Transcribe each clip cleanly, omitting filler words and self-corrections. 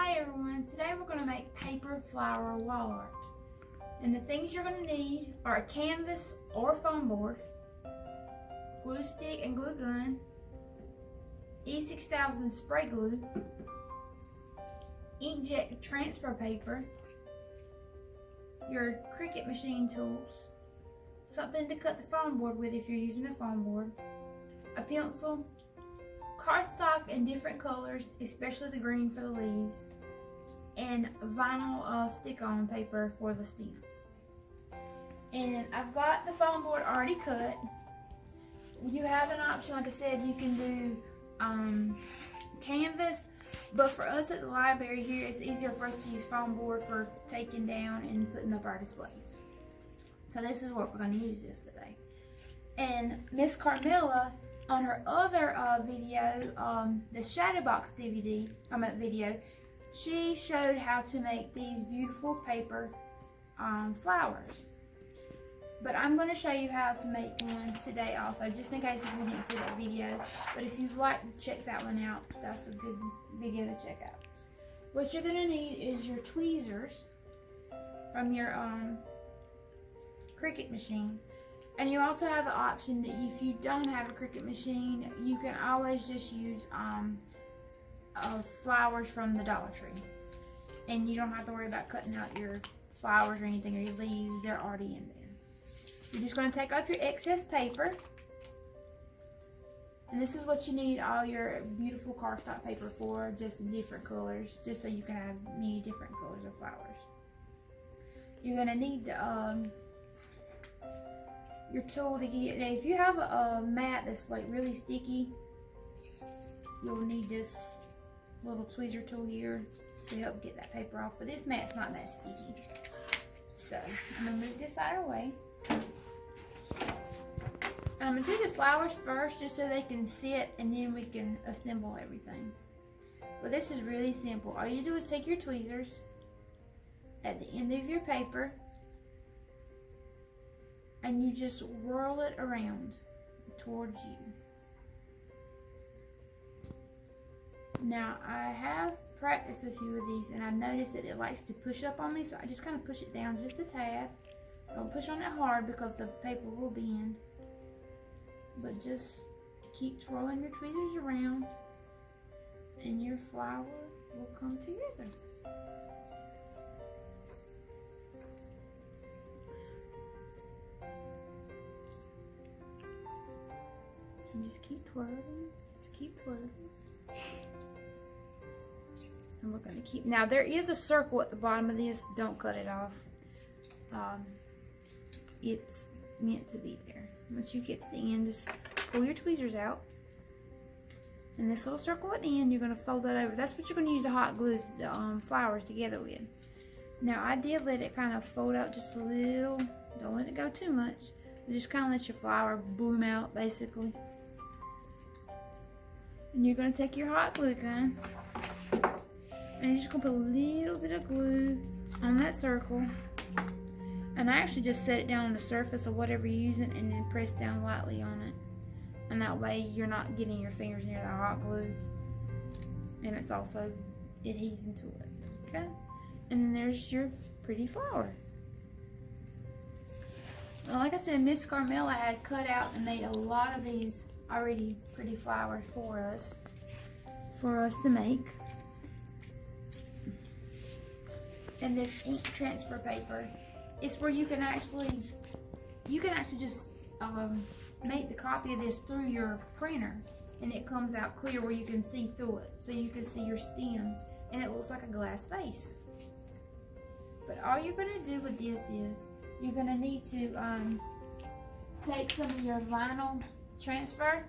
Hi everyone, today we're going to make paper flower wall art. And the things you're going to need are a canvas or foam board, glue stick and glue gun, E6000 spray glue, inkjet transfer paper, your Cricut Machine tools, something to cut the foam board with if you're using a foam board, a pencil, cardstock in different colors, especially the green for the leaves, and vinyl stick-on paper for the stems. And I've got the foam board already cut. You have an option, like I said, you can do canvas, but for us at the library here, it's easier for us to use foam board for taking down and putting up our displays. So this is what we're going to use this today. And Miss Carmela, on her other video, the Shadow Box video, she showed how to make these beautiful paper flowers. But I'm going to show you how to make one today also, just in case if you didn't see that video. But if you'd like to check that one out, that's a good video to check out. What you're going to need is your tweezers from your Cricut Machine. And you also have the option that if you don't have a Cricut Machine, you can always just use flowers from the Dollar Tree. And you don't have to worry about cutting out your flowers or anything, or your leaves. They're already in there. You're just going to take off your excess paper. And this is what you need all your beautiful cardstock paper for, just in different colors, just so you can have many different colors of flowers. You're going to need the your tool to get it. Now, if you have a mat that's like really sticky, you'll need this little tweezer tool here to help get that paper off. But this mat's not that sticky. So I'm gonna move this out of our way. I'm gonna do the flowers first just so they can sit, and then we can assemble everything. But this is really simple. All you do is take your tweezers at the end of your paper, and you just whirl it around towards you. Now, I have practiced a few of these, and I've noticed that it likes to push up on me, so I just kind of push it down just a tad. Don't push on it hard because the paper will bend. But just keep twirling your tweezers around, and your flower will come together. And just keep twirling, just keep twirling. And we're gonna keep, now there is a circle at the bottom of this, don't cut it off. It's meant to be there. Once you get to the end, just pull your tweezers out. And this little circle at the end, you're gonna fold that over. That's what you're gonna use the hot glue the flowers together with. Now I did let it kind of fold out just a little. Don't let it go too much. Just kind of let your flower bloom out, basically. And you're going to take your hot glue gun, and you're just going to put a little bit of glue on that circle. And I actually just set it down on the surface of whatever you're using, and then press down lightly on it. And that way you're not getting your fingers near the hot glue. And it's also adhesing to it. Okay? And then there's your pretty flower. Well, like I said, Miss Carmela had cut out and made a lot of these already pretty flowers for us to make. And this ink transfer paper is where you can actually just make the copy of this through your printer, and it comes out clear where you can see through it, so you can see your stems, and it looks like a glass vase. But all you're going to do with this is you're going to need to take some of your vinyl transfer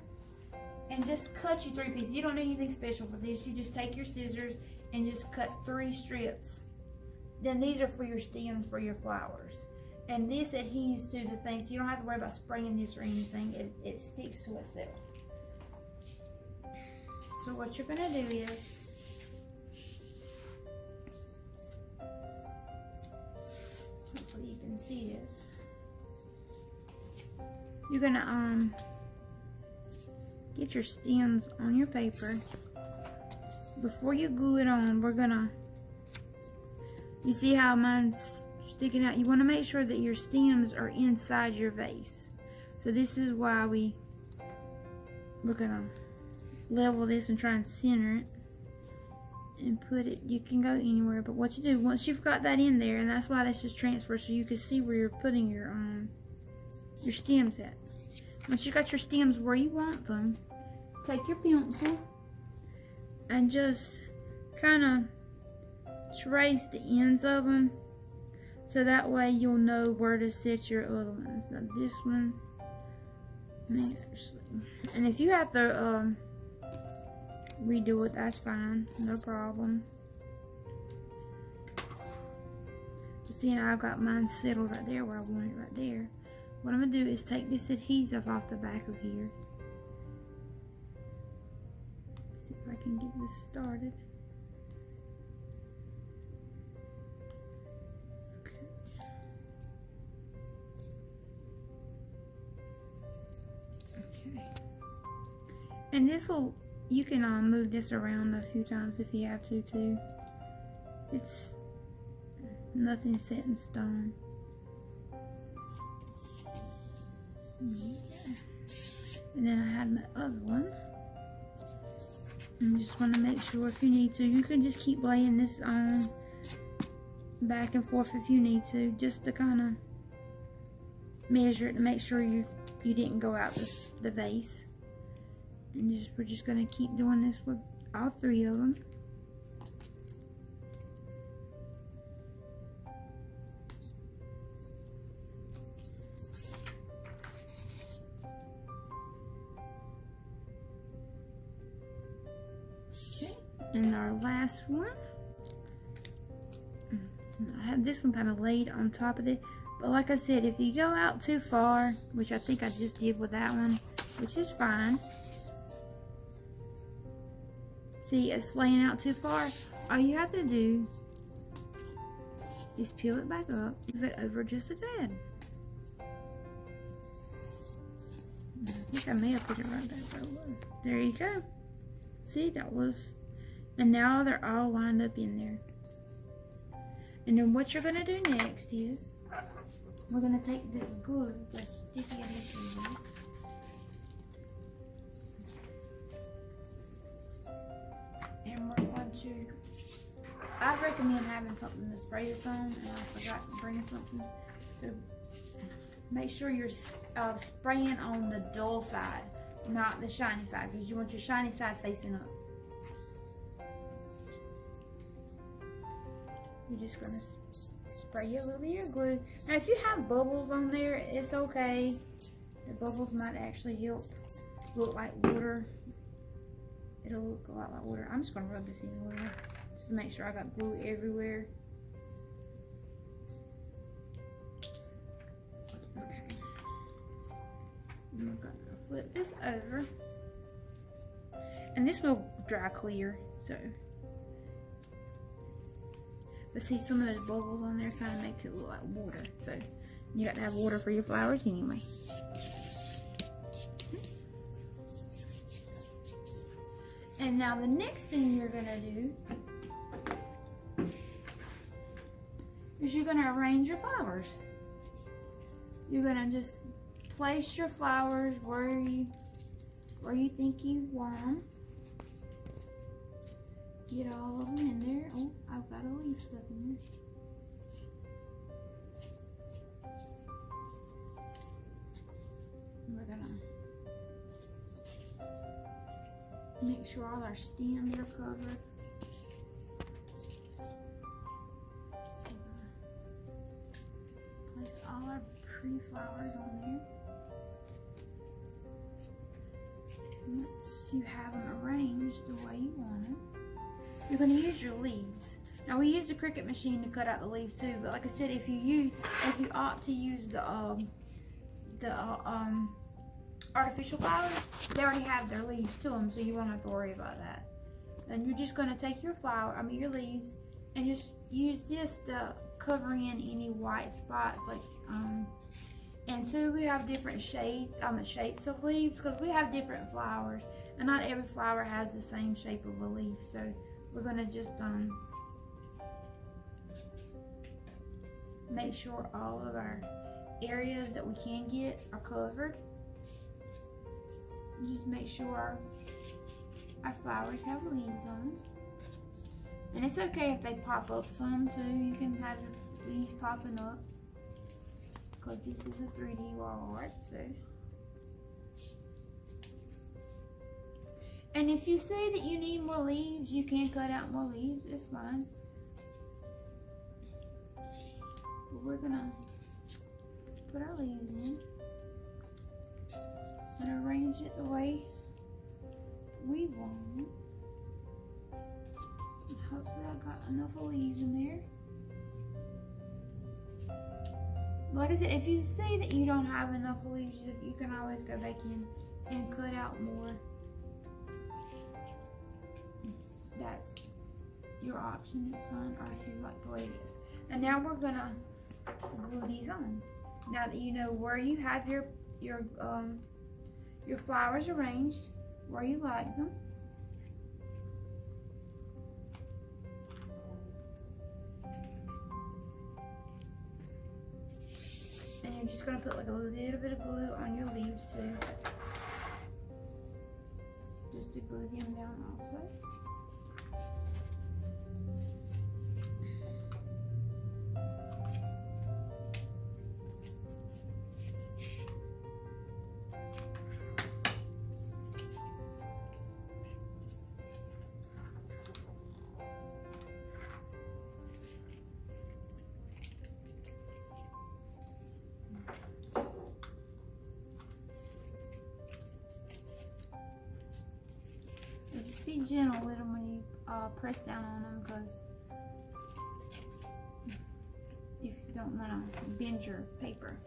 and just cut you 3 pieces. You don't need anything special for this. You just take your scissors and just cut 3 strips. Then these are for your stems for your flowers. And this adheres to the thing, so you don't have to worry about spraying this or anything. It sticks to itself. So what you're going to do is hopefully you can see this. You're gonna get your stems on your paper, before you glue it on, we're gonna, you see how mine's sticking out? You want to make sure that your stems are inside your vase. So this is why we're gonna level this and try and center it and put it. You can go anywhere, but what you do once you've got that in there, and that's why this is transfer, so you can see where you're putting your stems at. Once you got your stems where you want them, take your pencil and just kind of trace the ends of them, so that way you'll know where to set your other ones. Now this one, and if you have to redo it, that's fine, no problem. See, now I've got mine settled right there where I want it, right there. What I'm gonna do is take this adhesive off the back of here. See if I can get this started. Okay. Okay. And this will, you can move this around a few times if you have to too. It's nothing set in stone. And then I had my other one. And just want to make sure, if you need to, you can just keep laying this on back and forth if you need to, just to kind of measure it to make sure you didn't go out the vase. And we're just going to keep doing this with all three of them. Okay, and our last one, I have this one kind of laid on top of it, but like I said, if you go out too far, which I think I just did with that one, which is fine. See, it's laying out too far. All you have to do is peel it back up, move it over just a tad. I think I may have put it right back where it was. There you go. See, that was, and now they're all lined up in there. And then what you're gonna do next is, we're gonna take this glue, this sticky adhesive, and we're going to, I recommend having something to spray this on, and I forgot to bring something. So make sure you're spraying on the dull side, not the shiny side, because you want your shiny side facing up. You're just gonna spray a little bit of glue. Now, if you have bubbles on there, it's okay. The bubbles might actually help look like water. It'll look a lot like water. I'm just gonna rub this in water just to make sure I got glue everywhere. Okay. And we're gonna flip this over, and this will dry clear. So, but see, some of those bubbles on there kind of make it look like water. So you got to have water for your flowers anyway. And now the next thing you're gonna do is you're gonna arrange your flowers. You're gonna just place your flowers where you think you want them. Get all of them in there. Oh, I've got a leaf stuck in there. We're gonna make sure all our stems are covered. Place all our pretty flowers on there. Once you have them arranged the way you want them, you're going to use your leaves. Now, we use the Cricut Machine to cut out the leaves too, but like I said, if you opt to use the artificial flowers, they already have their leaves to them, so you won't have to worry about that. And you're just going to take your your leaves, and just use this to cover in any white spots. And two, we have different shapes of leaves because we have different flowers. And not every flower has the same shape of a leaf, so we're gonna just make sure all of our areas that we can get are covered. Just make sure our flowers have leaves on them. And it's okay if they pop up some too. You can have your leaves popping up, because this is a 3D wall art. So, and if you say that you need more leaves, you can cut out more leaves. It's fine. But we're gonna put our leaves in and arrange it the way we want it. And hopefully I got enough leaves in there. Like I said, if you say that you don't have enough leaves, you can always go back in and cut out more. That's your option, that's fine, or if you like the way it is. And now we're gonna glue these on. Now that you know where you have your flowers arranged, where you like them. And you're just gonna put like a little bit of glue on your leaves too. Just to glue them down also. Just be gentle with them when you press down on them, because if you don't want to bend your paper.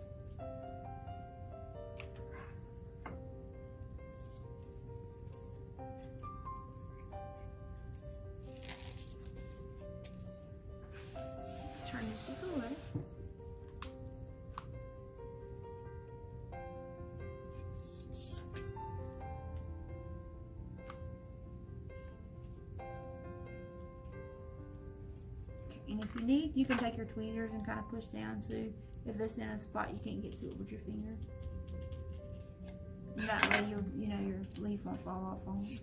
Turn this just a little. And if you need, you can take your tweezers and kind of push down too, if it's in a spot you can't get to it with your finger. And that way your leaf won't fall off on it.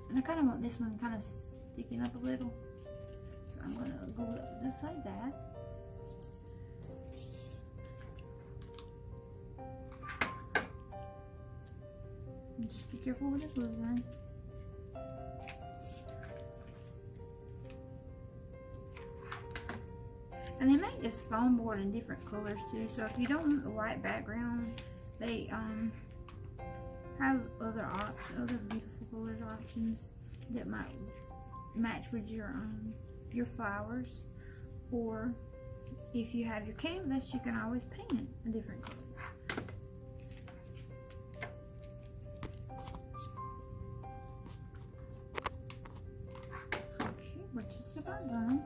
And I kind of want this one kind of sticking up a little, so I'm going to glue it just like that. And just be careful with the glue gun. And they make this foam board in different colors too, so if you don't want the white background, they have other beautiful colors options that might match with your flowers. Or if you have your canvas, you can always paint it a different color. Okay, we're just about done.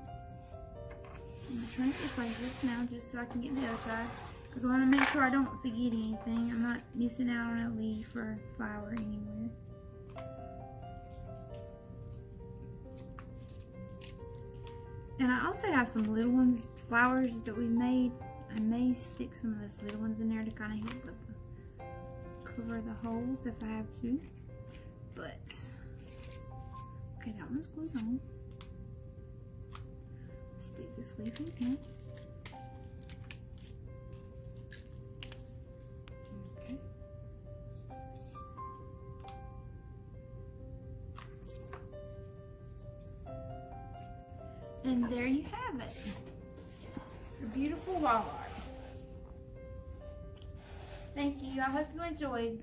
I'm going to turn it this way just now, just so I can get the other side, because I want to make sure I don't forget anything. I'm not missing out on a leaf or flower anywhere. And I also have some little ones, flowers that we made. I may stick some of those little ones in there to kind of help with cover the holes if I have to. But, okay, that one's glued on. Stick this leaf in here. Okay. And there you have it. Your beautiful wall art. Thank you. I hope you enjoyed.